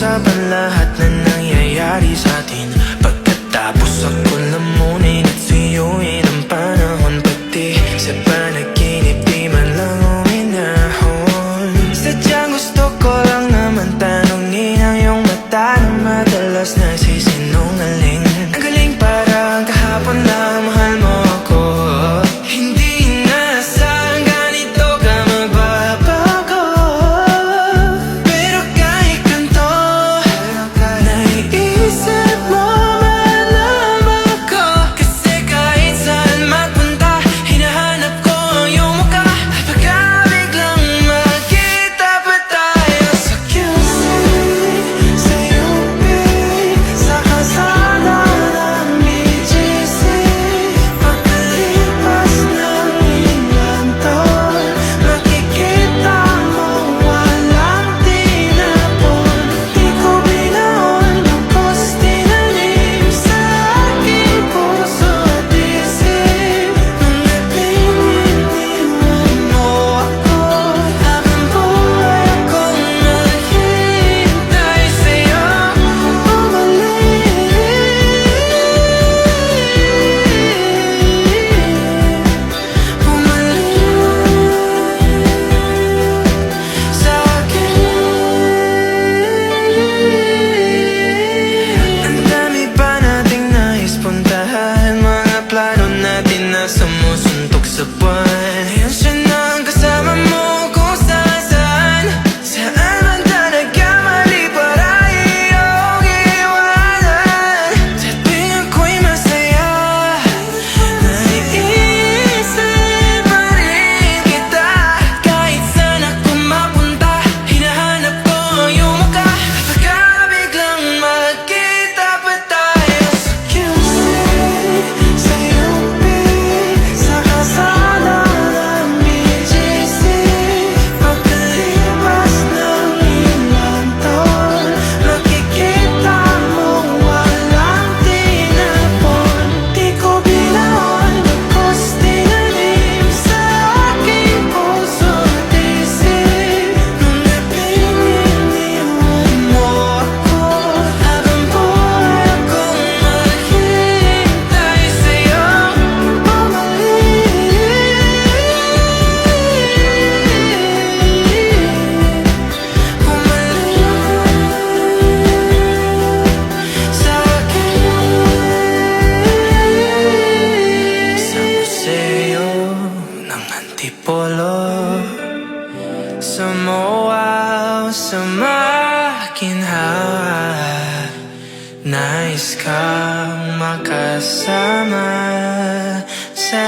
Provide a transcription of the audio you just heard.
pag-usapan lahat na nangyayari sa atin. Pagkatapos ako lamunin at suyuin ang panahon, pati sa panaginip di man lang uminahon. Sadyang gusto ko lang naman tanongin ang iyong mata na madalas nagsisinungaling. Ang galing, parang kahapon lang mahal mo ako. Hindi inaasahan ganito ka magbabago. Pero kahit ganito, naiisip mo malaman ko. Kasi kahit saan magpunta, hinahanap ko ang iyong mukha. Pagkabiglang makita pa tayo sa QC, sa UP, sa kalsada ng BGC. Pagkalipas ng ilang taon, makikita mo walang tinapon. Di ko binaon, tapos tinanim sa aking puso at isip. Mga pininiwan mo ako, habang buhay akong naghihintay sa'yo. Sa akin, ang dami pa nating nais puntahan, mga plano natin na sumusuntok sa buwan. Ngayon siya na ang kasama mo kung saan-saan. Saan man talaga mali para iyong iwanan. Sa tuwing ako'y masaya, naiisip pa rin kita. Kahit saan ako mapunta, hinahanap ko ang iyong mukha. Pagkabiglang magkita pa tayo sa QC, sa UP, sa kalsada ng BGC. Pagkalipas ng ilang taon, makikita mo walang tinapon. Di ko binaon, tapos tinanim sa aking puso at isip. Mga pininiwan mo ako, habang buhay akong maghihintay sa'yo. Sa akin, sa museo ng Antipolo, sa MOA o sa makinhawa, nais kang makasama sa